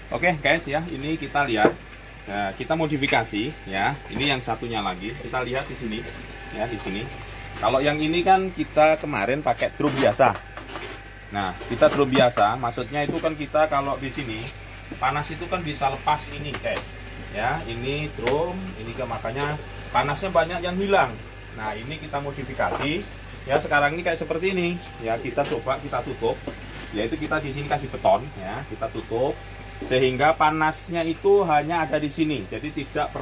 Oke guys ya, ini kita lihat. Nah, kita modifikasi ya. Ini yang satunya lagi. Kita lihat di sini ya, di sini. Kalau yang ini kan kita kemarin pakai drum biasa. Nah, kita drum biasa, maksudnya itu kan kita kalau di sini panas itu kan bisa lepas ini guys. Ya, ini drum, ini kan makanya panasnya banyak yang hilang. Nah, ini kita modifikasi. Ya, sekarang ini kayak seperti ini. Ya, kita coba kita tutup. Yaitu kita di sini kasih beton ya, kita tutup. Sehingga panasnya itu hanya ada di sini, jadi tidak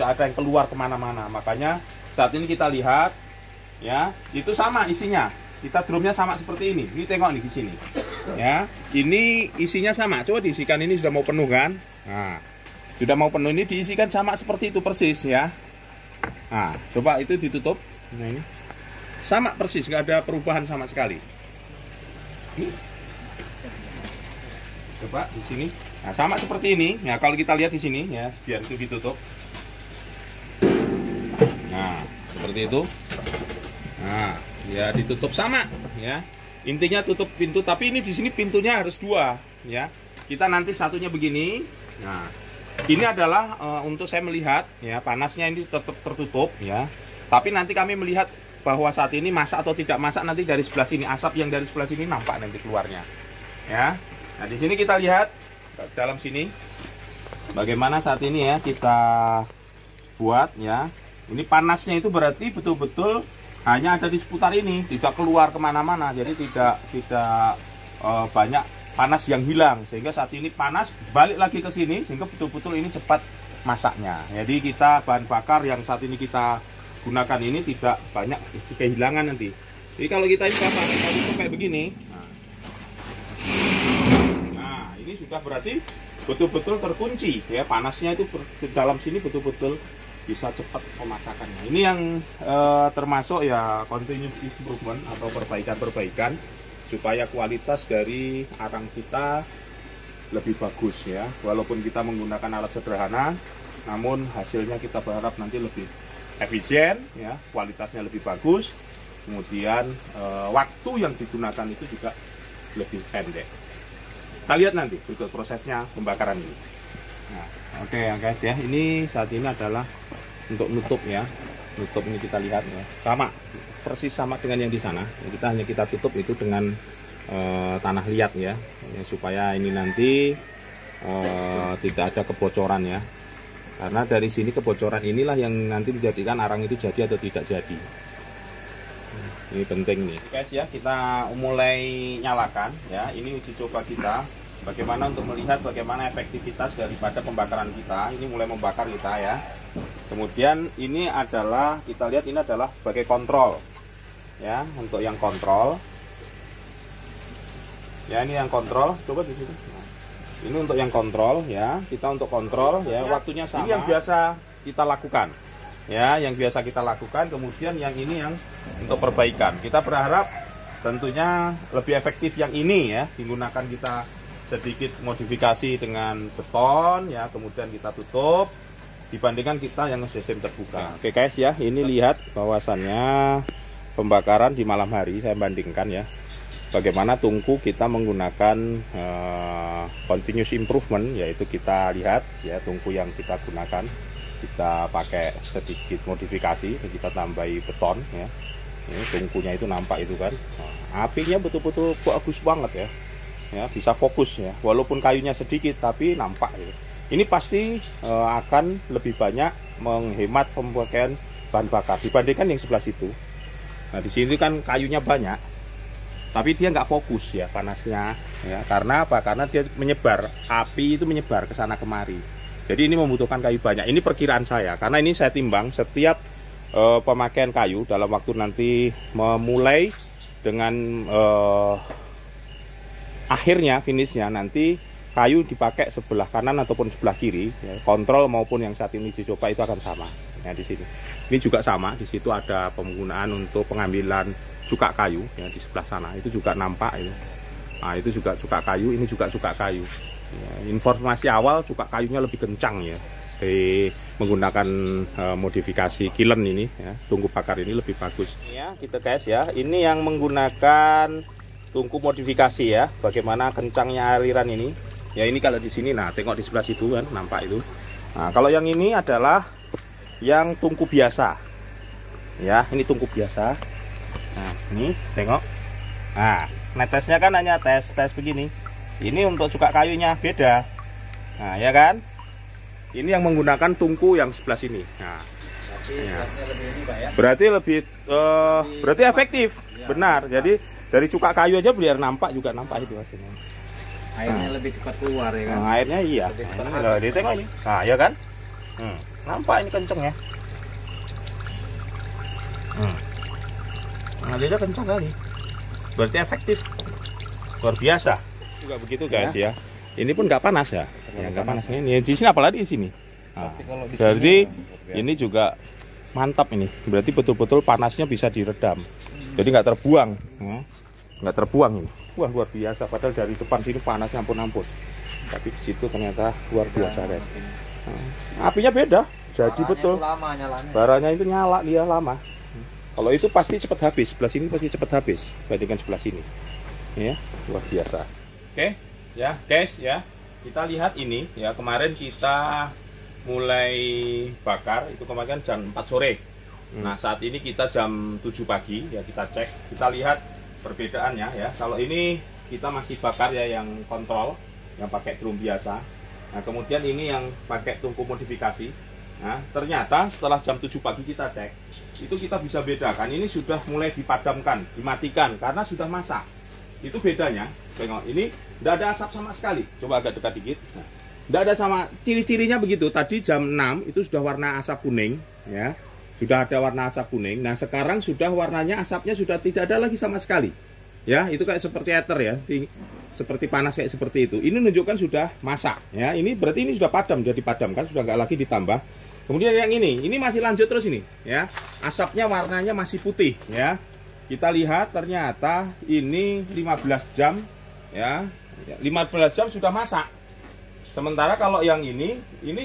ada yang keluar kemana-mana. Makanya saat ini kita lihat ya, itu sama isinya, kita drumnya sama seperti ini. Ini tengok nih di sini ya, ini isinya sama. Coba diisikan, ini sudah mau penuh kan. Nah, sudah mau penuh, ini diisikan sama seperti itu persis ya. Nah, coba itu ditutup. Nah, ini sama persis, nggak ada perubahan sama sekali. Coba di sini. Nah, sama seperti ini. Nah, kalau kita lihat di sini ya, biar itu ditutup. Nah, seperti itu. Nah, ya ditutup sama ya. Intinya tutup pintu, tapi ini di sini pintunya harus dua ya. Kita nanti satunya begini. Nah, ini adalah untuk saya melihat ya, panasnya ini tetap tertutup ya. Tapi nanti kami melihat bahwa saat ini masak atau tidak masak, nanti dari sebelah sini, asap yang dari sebelah sini nampak nanti keluarnya. Ya. Nah, di sini kita lihat dalam sini bagaimana saat ini ya kita buat ya. Ini panasnya itu berarti betul-betul hanya ada di seputar ini, tidak keluar kemana-mana. Jadi tidak banyak panas yang hilang, sehingga saat ini panas balik lagi ke sini, sehingga betul-betul ini cepat masaknya. Jadi kita bahan bakar yang saat ini kita gunakan ini tidak banyak kehilangan nanti. Jadi kalau kita ini kayak begini, ini sudah berarti betul-betul terkunci ya, panasnya itu di dalam sini betul-betul bisa cepat pemasakannya. Ini yang termasuk ya continuous improvement atau perbaikan-perbaikan supaya kualitas dari arang kita lebih bagus ya. Walaupun kita menggunakan alat sederhana, namun hasilnya kita berharap nanti lebih efisien ya, kualitasnya lebih bagus. Kemudian waktu yang digunakan itu juga lebih pendek. Kita lihat nanti berikut prosesnya pembakaran ini. Nah, oke ya guys ya, ini saat ini adalah untuk nutup ya. Nutup ini kita lihat ya, sama persis sama dengan yang di sana. Kita tutup itu dengan tanah liat ya, supaya ini nanti tidak ada kebocoran ya. Karena dari sini kebocoran inilah yang nanti menjadikan arang itu jadi atau tidak jadi. Ini penting nih guys ya, kita mulai nyalakan ya. Ini uji coba kita bagaimana untuk melihat bagaimana efektivitas daripada pembakaran kita. Ini mulai membakar kita ya. Kemudian ini adalah, kita lihat ini adalah sebagai kontrol ya, untuk yang kontrol ya. Ini yang kontrol, coba di situ. Nah, ini untuk yang kontrol ya, kita untuk kontrol ya, waktunya sama. Ini yang biasa kita lakukan ya, yang biasa kita lakukan. Kemudian yang ini yang untuk perbaikan. Kita berharap tentunya lebih efektif yang ini ya, digunakan kita sedikit modifikasi dengan beton ya, kemudian kita tutup dibandingkan kita yang sistem terbuka. Oke guys ya, ini lihat bahwasannya pembakaran di malam hari saya bandingkan ya, bagaimana tungku kita menggunakan continuous improvement, yaitu kita lihat ya, tungku yang kita gunakan kita pakai sedikit modifikasi, kita tambahi beton ya. Ini tungkunya itu nampak itu kan, nah, apinya betul-betul bagus banget ya, ya bisa fokus ya, walaupun kayunya sedikit tapi nampak gitu. Ini pasti akan lebih banyak menghemat pemakaian bahan bakar dibandingkan yang sebelah situ. Nah di sini kan kayunya banyak, tapi dia nggak fokus ya panasnya ya. Karena apa? Karena dia menyebar, api itu menyebar ke sana kemari. Jadi ini membutuhkan kayu banyak. Ini perkiraan saya, karena ini saya timbang setiap pemakaian kayu dalam waktu nanti memulai dengan akhirnya finishnya nanti kayu dipakai sebelah kanan ataupun sebelah kiri ya, kontrol maupun yang saat ini dicoba itu akan sama ya. Di sini ini juga sama, di situ ada penggunaan untuk pengambilan cuka kayu ya, di sebelah sana itu juga nampak itu. Nah itu juga cuka kayu, ini juga cuka kayu ya. Informasi awal cuka kayunya lebih kencang ya, menggunakan modifikasi kiln ini ya, tungku bakar ini lebih bagus ya gitu guys ya. Ini yang menggunakan tungku modifikasi ya, bagaimana kencangnya aliran ini Ya ini kalau di sini, nah tengok di sebelah situ kan, nampak itu. Nah kalau yang ini adalah yang tungku biasa. Ya, ini tungku biasa. Nah ini tengok. Nah netesnya kan hanya tes begini. Ini untuk cuka kayunya beda. Nah ya kan. Ini yang menggunakan tungku yang sebelah sini. Nah, ya. Berarti lebih berarti efektif. Ya. Benar. Jadi dari cuka kayu aja biar nampak juga nampak itu hasilnya. Airnya lebih cepat keluar ya kan? Nah, airnya iya. Nah, ini tengok ini. Nah, ya kan? Nampak ini kenceng ya. Nah, dia kenceng kali. Berarti efektif. Luar biasa. Juga begitu guys ya. Ini pun nggak panas ya. Ya nggak panas ini. Di sini apalagi di sini. Nah, jadi ini juga mantap ini. Berarti betul-betul panasnya bisa diredam. Jadi nggak terbuang. Nggak terbuang ini. Wah luar biasa, padahal dari depan sini panasnya ampun-ampun. Tapi di situ ternyata luar biasa guys. Apinya beda, jadi baranya betul. Baranya itu nyala dia lama. Kalau itu pasti cepat habis, sebelah sini pasti cepat habis dibandingkan sebelah sini. Ya, luar biasa. Oke, ya guys ya. Kita lihat ini ya, kemarin kita mulai bakar itu kemarin jam 4 sore. Nah, saat ini kita jam 7 pagi ya, kita cek, kita lihat perbedaannya ya. Kalau ini kita masih bakar ya yang kontrol, yang pakai drum biasa. Nah kemudian ini yang pakai tungku modifikasi. Nah ternyata setelah jam 7 pagi kita cek, itu kita bisa bedakan ini sudah mulai dipadamkan, dimatikan karena sudah masak. Itu bedanya. Tengok ini tidak ada asap sama sekali. Coba agak dekat dikit. Nah, tidak ada sama, ciri-cirinya begitu. Tadi jam 6 itu sudah warna asap kuning ya. Sudah ada warna asap kuning. Nah sekarang sudah warnanya asapnya sudah tidak ada lagi sama sekali. Ya itu kayak seperti ether ya, seperti panas kayak seperti itu. Ini menunjukkan sudah masak. Ya ini berarti ini sudah padam, sudah dipadamkan, sudah nggak lagi ditambah. Kemudian yang ini masih lanjut terus ini. Ya asapnya warnanya masih putih. Ya kita lihat ternyata ini 15 jam. Ya 15 jam sudah masak. Sementara kalau yang ini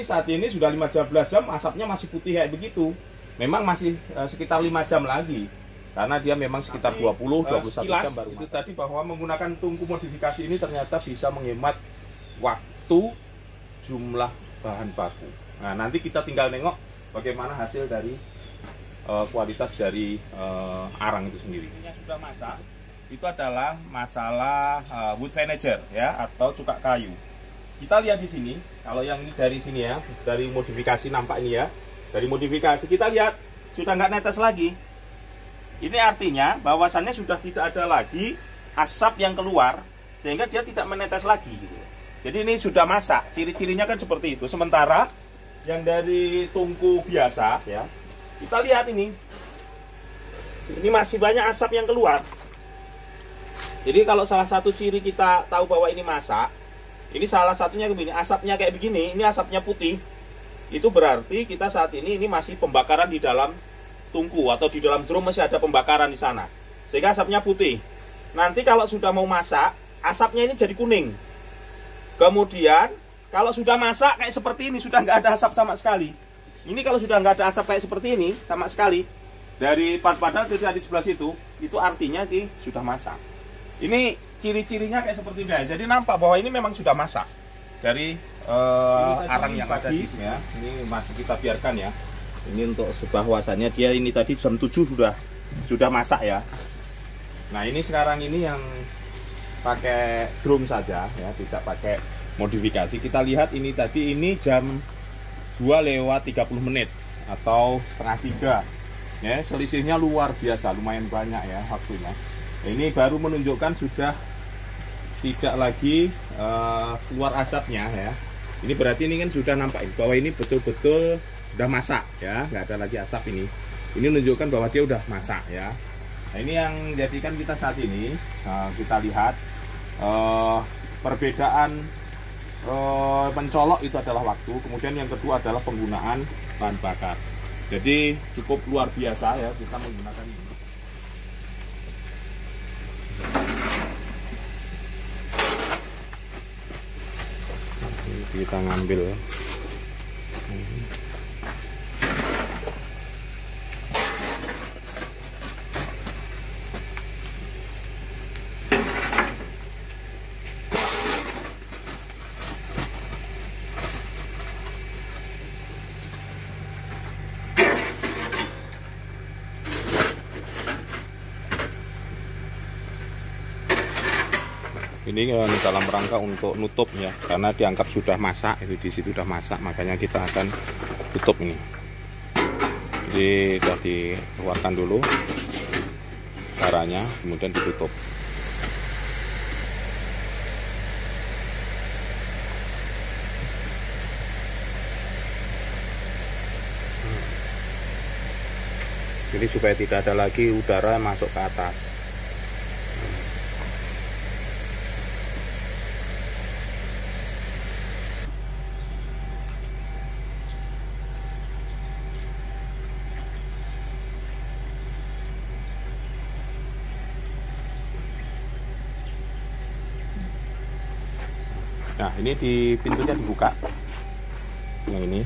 saat ini sudah 15 jam asapnya masih putih kayak begitu. Memang masih sekitar 5 jam lagi karena dia memang sekitar 20-21 jam baru. Itu tadi bahwa menggunakan tungku modifikasi ini ternyata bisa menghemat waktu, jumlah bahan baku. Nah nanti kita tinggal nengok bagaimana hasil dari kualitas dari arang itu sendiri. Ini sudah masak, itu adalah masalah wood venager ya atau cuka kayu. Kita lihat di sini, kalau yang ini dari sini ya, dari modifikasi nampak ini ya. Dari modifikasi kita lihat sudah nggak netes lagi. Ini artinya bahwasannya sudah tidak ada lagi asap yang keluar sehingga dia tidak menetes lagi gitu. Jadi ini sudah masak. Ciri-cirinya kan seperti itu. Sementara yang dari tungku biasa ya, kita lihat ini masih banyak asap yang keluar. Jadi kalau salah satu ciri kita tahu bahwa ini masak, ini salah satunya begini, asapnya kayak begini, ini asapnya putih. Itu berarti kita saat ini masih pembakaran di dalam tungku atau di dalam drum masih ada pembakaran di sana. Sehingga asapnya putih. Nanti kalau sudah mau masak, asapnya ini jadi kuning. Kemudian kalau sudah masak kayak seperti ini sudah nggak ada asap sama sekali. Ini kalau sudah nggak ada asap kayak seperti ini sama sekali dari padahal di sebelah situ, itu artinya sudah masak. Ini ciri-cirinya kayak seperti ini. Jadi nampak bahwa ini memang sudah masak dari arang yang ada di ya. Ini masih kita biarkan ya. Ini untuk bahwasannya dia ini tadi jam 7 sudah masak ya. Nah ini sekarang ini yang pakai drum saja ya, tidak pakai modifikasi. Kita lihat ini tadi ini jam 2:30 atau setengah 3 ya, selisihnya luar biasa, lumayan banyak ya waktunya. Ini baru menunjukkan sudah tidak lagi keluar asapnya ya. Ini berarti ini kan sudah nampak bahwa ini betul-betul udah masak ya, nggak ada lagi asap ini. Ini menunjukkan bahwa dia udah masak ya. Nah, ini yang jadikan kita saat ini kita lihat perbedaan mencolok itu adalah waktu. Kemudian yang kedua adalah penggunaan bahan bakar. Jadi cukup luar biasa ya kita menggunakan ini. Kita ngambil Ini dalam rangka untuk nutup ya, karena dianggap sudah masak, itu di situ sudah masak, makanya kita akan tutup ini. Jadi sudah dikeluarkan dulu caranya, kemudian ditutup. Jadi supaya tidak ada lagi udara masuk ke atas. Nah, ini di pintunya dibuka. Yang ini.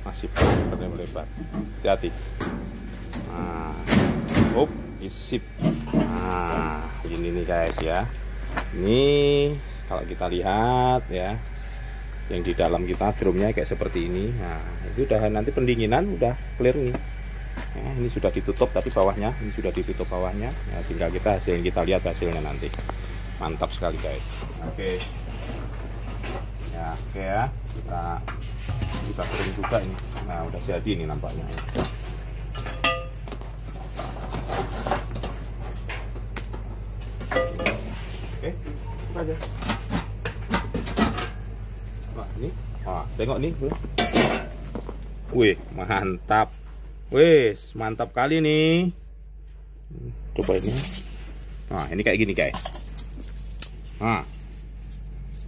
Masih melebar. Hati-hati. Nah, isip. Nah, ini nih guys ya. Ini kalau kita lihat ya, yang di dalam kita drumnya kayak seperti ini. Nah, itu udah nanti pendinginan udah clear nih. Nah, ini sudah ditutup tapi bawahnya, ini sudah ditutup bawahnya. Ya, tinggal kita lihat hasilnya nanti. Mantap sekali guys. Oke. Ya, oke ya. Kita sudah kering juga ini. Nah, udah jadi ini nampaknya. Oke, itu aja. Ini, tengok nih, wih, mantap, wis, mantap kali nih. Coba ini, nah ini kayak gini guys,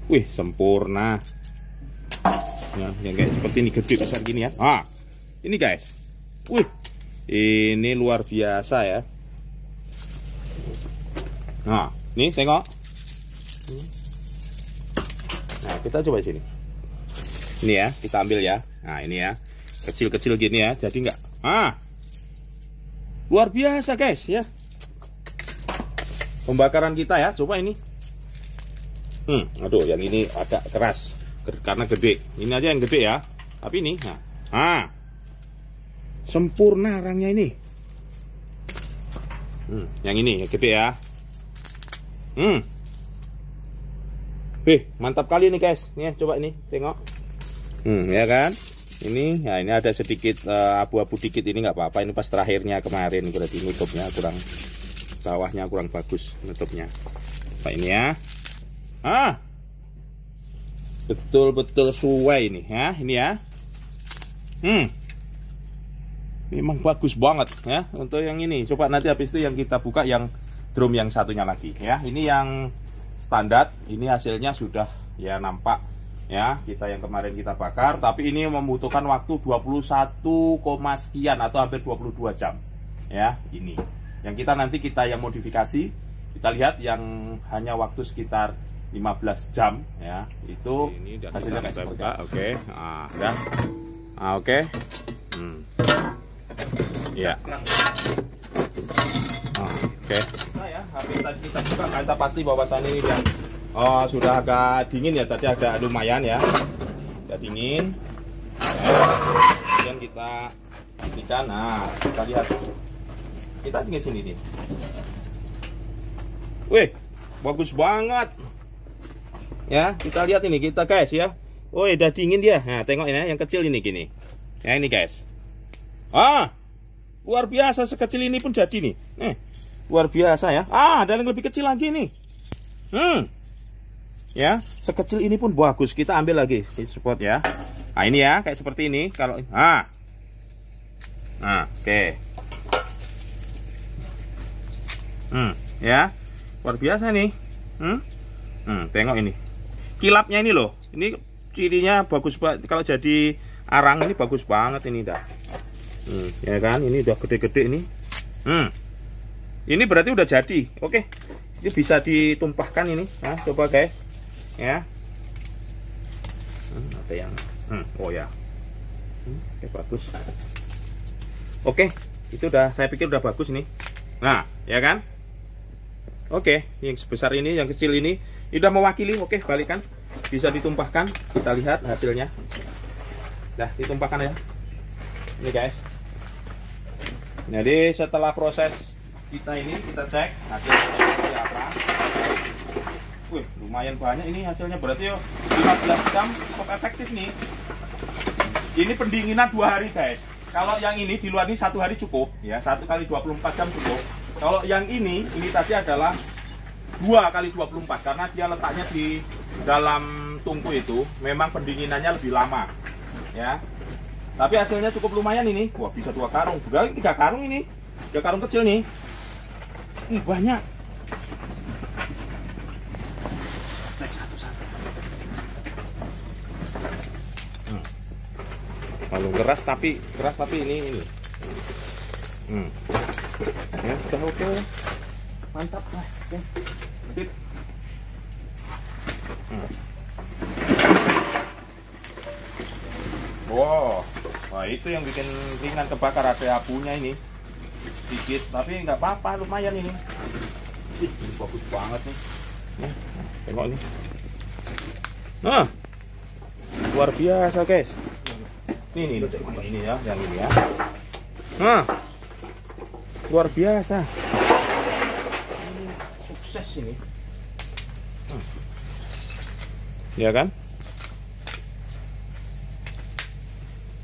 wih, sempurna. Ya, yang kayak seperti ini gede besar gini ya. Ini guys, wih, ini luar biasa ya. Nah, nih tengok. Nah, kita coba sini. Ini ya, kita ambil ya. Nah, ini ya. Kecil-kecil gini ya. Jadi enggak. Luar biasa, guys, ya. Pembakaran kita ya. Coba ini. Aduh, yang ini agak keras karena gede. Ini aja yang gede ya. Tapi ini, sempurna arangnya ini. Yang ini yang gede ya. Mantap kali nih, guys. Nih, coba ini, tengok. Ya kan, ini ya, ini ada sedikit abu-abu dikit, ini nggak apa-apa, ini pas terakhirnya kemarin berarti nutupnya kurang, bawahnya kurang bagus nutupnya. Nah, ini ya, betul-betul sesuai ini ya, ini ya, memang bagus banget ya untuk yang ini. Coba nanti habis itu yang kita buka yang drum yang satunya lagi ya. Ini yang standar, ini hasilnya sudah ya nampak. Ya, kita yang kemarin kita bakar, tapi ini membutuhkan waktu 21, sekian atau hampir 22 jam. Ya, ini. Yang kita yang modifikasi, kita lihat yang hanya waktu sekitar 15 jam ya. Itu ini hasilnya kayak seperti itu. Oke. Ya. Oke. Ya. Oke. Nah ya, habis tadi kita buka, kita pasti bahwasannya ini sudah agak dingin ya, tadi agak lumayan ya, agak dingin ya. Kemudian kita pastikan, kita lihat, kita tinggal sini nih, wih, bagus banget ya. Kita lihat ini kita guys ya, udah dingin dia. Nah, tengok ini yang kecil ini gini ya, ini guys, luar biasa, sekecil ini pun jadi nih, luar biasa ya. Ada yang lebih kecil lagi nih. Ya, sekecil ini pun bagus. Kita ambil lagi di spot ya. Nah, ini ya, kayak seperti ini. Kalau oke. Ya, luar biasa nih. Tengok ini. Kilapnya ini loh. Ini cirinya bagus banget. Kalau jadi arang ini bagus banget ini dah. Ya kan, ini udah gede-gede ini. Ini berarti udah jadi. Oke. Ini bisa ditumpahkan ini. Nah, coba guys. Ya, ada yang ya, oke, bagus. Oke, itu udah, saya pikir udah bagus nih. Nah, ya kan? Oke, yang sebesar ini, yang kecil ini udah mewakili. Oke, balikan. bisa ditumpahkan. Kita lihat hasilnya. Nah, ditumpahkan ya. Ini guys. Jadi setelah proses kita ini, kita cek hasilnya seperti apa. Wih, lumayan banyak ini hasilnya, berarti 15 jam cukup efektif nih. Ini pendinginan 2 hari guys. Kalau yang ini di luar ini 1 hari cukup ya, 1 kali 24 jam cukup. Kalau yang ini tadi adalah 2 kali 24 karena dia letaknya di dalam tungku itu, memang pendinginannya lebih lama ya. Tapi hasilnya cukup lumayan ini. Wah, bisa 2 karung, juga 3 karung ini. 3 karung kecil nih. Banyak. Cek satu-satu. Kalau keras tapi ini. Ya, sudah oke. Mantap lah. Oke. Sip. Wow, wah itu yang bikin ringan kebakar, ada abunya ini sedikit, tapi nggak apa-apa, lumayan ini. Ini bagus banget nih. Nah, tengok ini. Nah, luar biasa guys. Ini ya, yang ini ya. Nah, luar biasa. Ini sukses ini. Ya kan?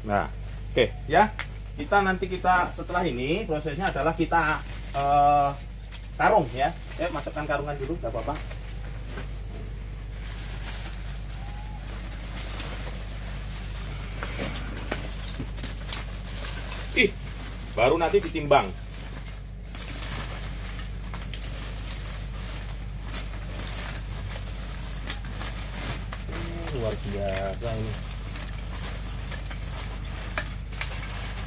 Nah, oke ya. Kita setelah ini prosesnya adalah kita karung ya. Masukkan karungan dulu, nggak apa-apa. Baru nanti ditimbang. Luar biasa ini.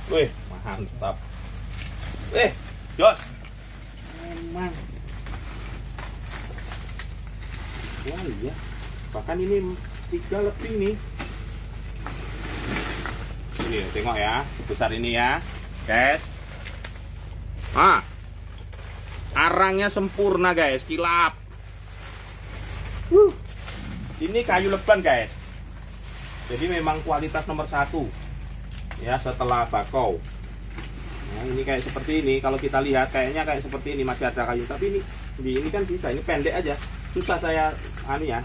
Wih, mantap. Jos. Memang. Wah, iya. Bahkan ini 3 lebih nih. Ini tengok ya, besar ini ya, guys. Arangnya sempurna guys, kilap. Ini kayu leban guys. Jadi memang kualitas nomor 1. Ya, setelah bakau. Nah, ini kayak seperti ini. Kalau kita lihat kayaknya kayak seperti ini, masih ada kayu, tapi ini kan bisa, ini pendek aja. Susah saya ya.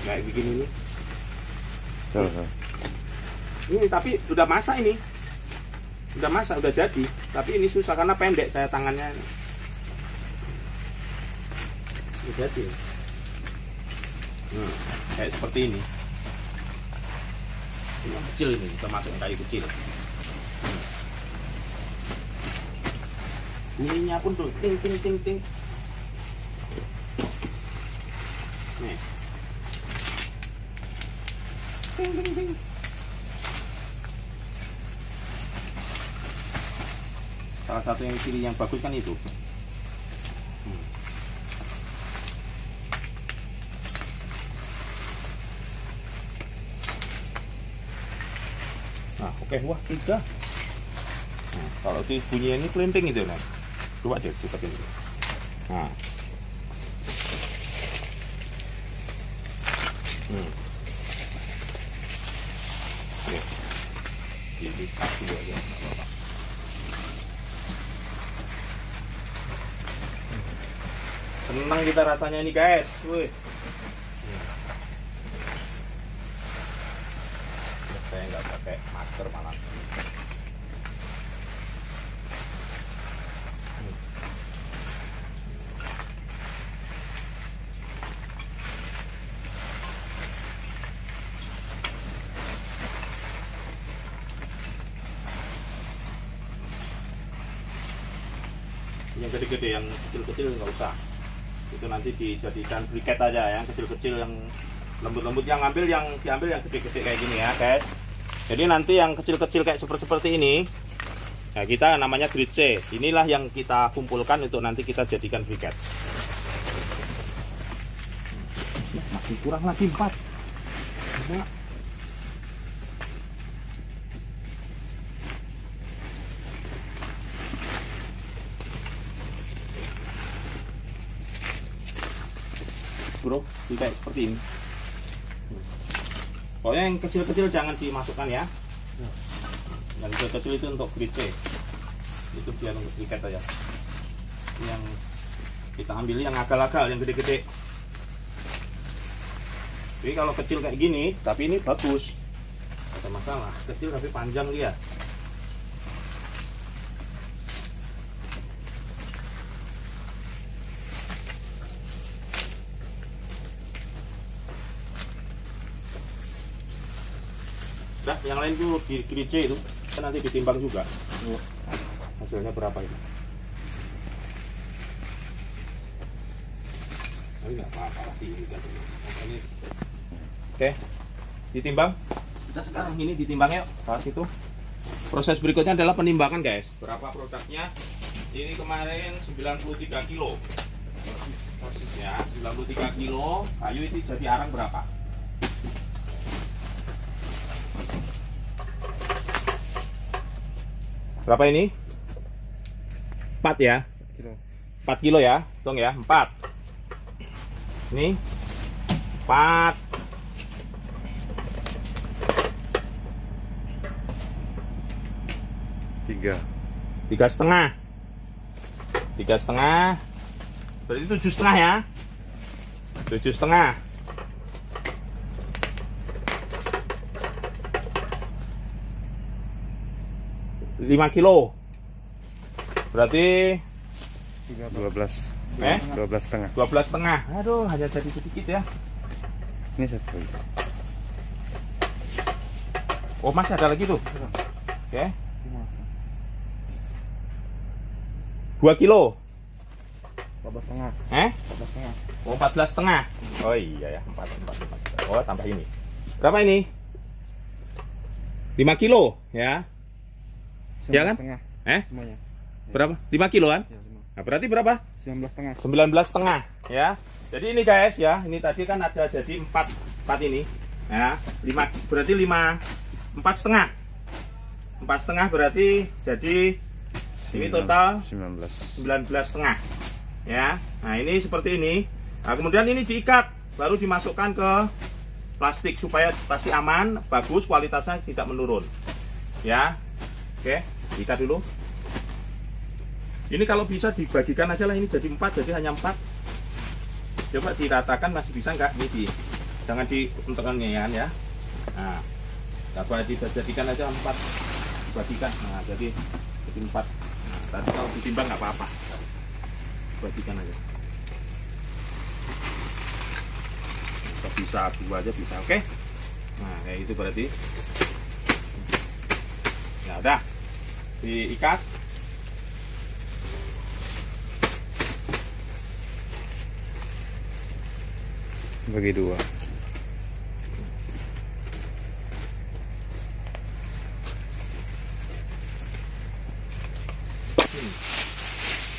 Kayak begini nih. Ini tapi sudah masak ini. Udah masak, udah jadi. Tapi ini susah karena pendek saya tangannya. Udah jadi. Kayak seperti ini. Yang kecil ini, kita masukin kayu kecil. Ininya pun tuh ting. Nih. Ting. Salah satu yang ciri yang bagus kan itu. Nah, oke, wah 3. Nah, kalau di bunyi ini kelinting itu, nah. Coba deh deketin. Nah. Oke. Jadi kasih dulu aja, nggak apa-apa. Senang kita rasanya ini guys. Wih. Saya nggak pakai masker malah. Yang gede-gede, yang kecil-kecil nggak usah. Itu nanti dijadikan briket aja, yang kecil-kecil, yang lembut-lembut yang diambil yang gede-gede kayak gini ya guys. Jadi nanti yang kecil-kecil kayak seperti ini, nah kita namanya grade C. Inilah yang kita kumpulkan untuk nanti kita jadikan briket. Masih kurang lagi 4. Coba. bro, kayak seperti ini. Pokoknya yang kecil-kecil jangan dimasukkan ya. Yang kecil-kecil itu untuk grice, itu biar untuk ikat aja. Yang kita ambil yang agal-agal, yang gede-gede. Jadi kalau kecil kayak gini, tapi ini bagus, ada masalah. Kecil tapi panjang dia. Nah, yang lain tuh di grice itu nanti ditimbang juga. Hasilnya berapa itu? Ini nggak apa-apa lah, ini kan. Oke, ditimbang. Kita sekarang ini ditimbang yuk. Pas itu. Proses berikutnya adalah penimbangan guys. Berapa produknya? Ini kemarin 93 kilo. Ya, 93 kilo. Kayu itu jadi arang berapa? Berapa ini? 4 ya? 4 kilo ya? Hitung ya, 4. Ini 4. Tiga setengah. Berarti 7,5 ya? 7,5. 5 kilo. Berarti 12. 12,5. 12,5. Aduh, hanya jadi sedikit ya. Ini satu. Oh, masih ada lagi tuh. Oke. 2 kilo. 14,5. 14,5. Oh, 14,5. Oh iya ya, 4. Oh, tambah ini. Berapa ini? 5 kilo ya. Ya kan? Semuanya. Berapa? 5 kilo kan? Ya, Nah, berarti berapa? 19,5. 19,5 ya. Jadi ini guys ya, ini tadi kan ada jadi 4 ini. Ya, 5 berarti 4,5. 4,5 berarti jadi ini total 19,5 ya. Nah, ini seperti ini. Nah, kemudian ini diikat, baru dimasukkan ke plastik supaya pasti aman, bagus, kualitasnya tidak menurun. Ya. Oke, ikat dulu. Ini kalau bisa dibagikan aja lah, ini jadi 4, jadi hanya 4. Coba diratakan masih bisa nggak? Ini jangan diuntukkannya ya. Nah, coba dijadikan aja 4, dibagikan. Nah, jadi 4. Nah, tadi kalau ditimbang nggak apa-apa, bagikan aja. Bisa 2 aja bisa, oke? Nah, kayak itu berarti. Ya udah, diikat. Bagi 2.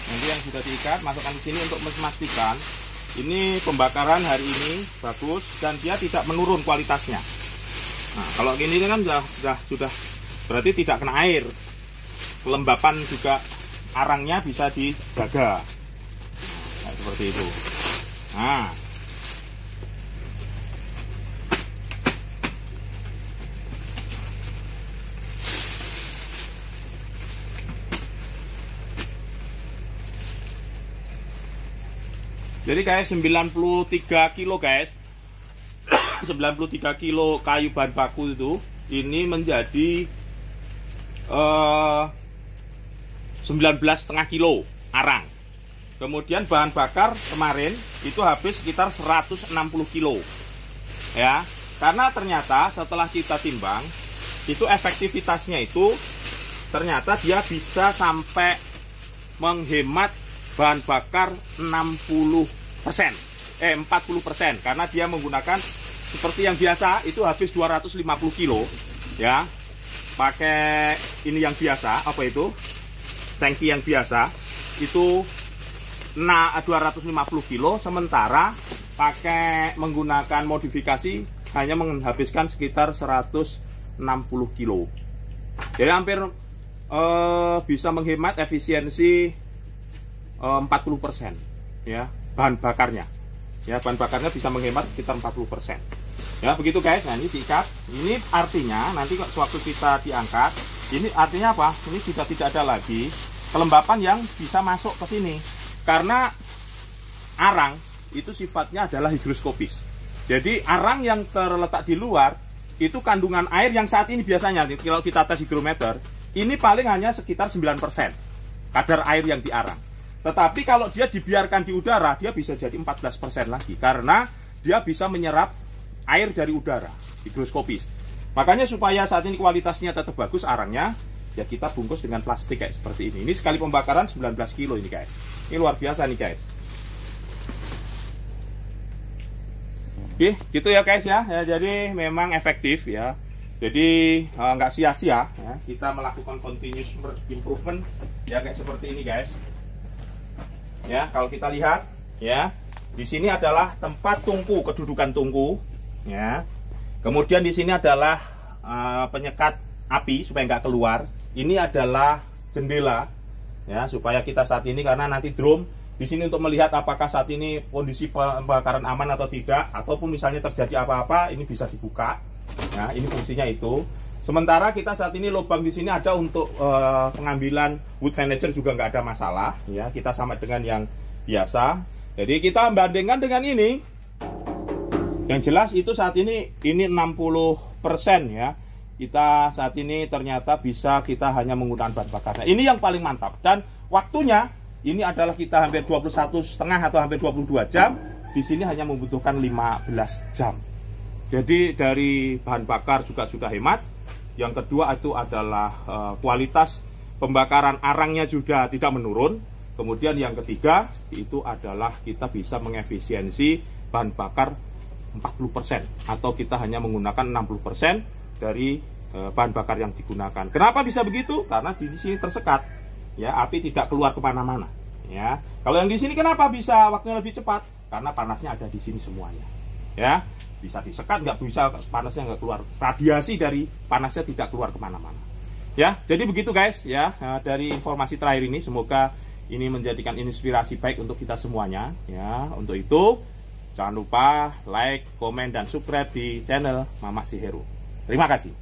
Nanti yang sudah diikat masukkan ke sini untuk memastikan ini pembakaran hari ini bagus dan dia tidak menurun kualitasnya. Nah, kalau gini kan sudah berarti tidak kena air. Kelembapan juga arangnya bisa dijaga. Nah, seperti itu. Nah, jadi kayak 93 kilo guys. 93 kilo kayu bahan baku itu ini menjadi 19,5 kilo arang. Kemudian bahan bakar kemarin itu habis sekitar 160 kilo. Ya, karena ternyata setelah kita timbang itu efektivitasnya itu ternyata dia bisa sampai menghemat bahan bakar 40%, 40% karena dia menggunakan seperti yang biasa itu habis 250 kilo ya, pakai ini yang biasa, apa itu, tangki yang biasa itu 250 kilo, sementara pakai menggunakan modifikasi hanya menghabiskan sekitar 160 kilo. Jadi hampir bisa menghemat efisiensi 40% ya bahan bakarnya. Ya, bahan bakarnya bisa menghemat sekitar 40%. Ya, begitu guys. Nah, ini diikat. Ini artinya nanti waktu kita diangkat, ini artinya apa? Ini sudah tidak ada lagi kelembapan yang bisa masuk ke sini. Karena arang itu sifatnya adalah higroskopis. Jadi arang yang terletak di luar itu kandungan air yang saat ini biasanya kalau kita tes higrometer, ini paling hanya sekitar 9% kadar air yang di arang. Tetapi kalau dia dibiarkan di udara, dia bisa jadi 14% lagi. Karena dia bisa menyerap air dari udara, higroskopis. Makanya supaya saat ini kualitasnya tetap bagus arangnya, ya kita bungkus dengan plastik kayak seperti ini. Ini sekali pembakaran 19 kilo ini guys. Ini luar biasa nih guys. Oke, gitu ya guys ya. Jadi memang efektif ya. Jadi nggak sia-sia ya, kita melakukan continuous improvement ya kayak seperti ini guys. Ya, kalau kita lihat ya, di sini adalah tempat tungku, kedudukan tungku ya. Kemudian di sini adalah penyekat api supaya nggak keluar. Ini adalah jendela ya, supaya kita saat ini karena nanti drone di sini untuk melihat apakah saat ini kondisi pembakaran aman atau tidak, ataupun misalnya terjadi apa-apa ini bisa dibuka. Nah, ini fungsinya itu. Sementara kita saat ini lubang di sini ada untuk pengambilan wood manager juga nggak ada masalah ya, kita sama dengan yang biasa. Jadi kita bandingkan dengan ini, yang jelas itu saat ini 60% ya. Kita saat ini ternyata bisa kita hanya menggunakan bahan bakarnya. Ini yang paling mantap, dan waktunya ini adalah kita hampir 21,5 atau hampir 22 jam. Di sini hanya membutuhkan 15 jam. Jadi dari bahan bakar juga sudah hemat. Yang kedua itu adalah kualitas pembakaran arangnya juga tidak menurun. Kemudian yang ketiga itu adalah kita bisa mengefisiensi bahan bakar 40%, atau kita hanya menggunakan 60% dari bahan bakar yang digunakan. Kenapa bisa begitu? Karena di sini tersekat ya, api tidak keluar kemana-mana ya. Kalau yang di sini kenapa bisa waktunya lebih cepat? Karena panasnya ada di sini semuanya ya. Bisa disekat, nggak bisa, panasnya nggak keluar, radiasi dari panasnya tidak keluar kemana-mana ya. Jadi begitu guys ya, dari informasi terakhir ini semoga ini menjadikan inspirasi baik untuk kita semuanya ya. Untuk itu jangan lupa like, komen, dan subscribe di channel Mamak Si Hero. Terima kasih.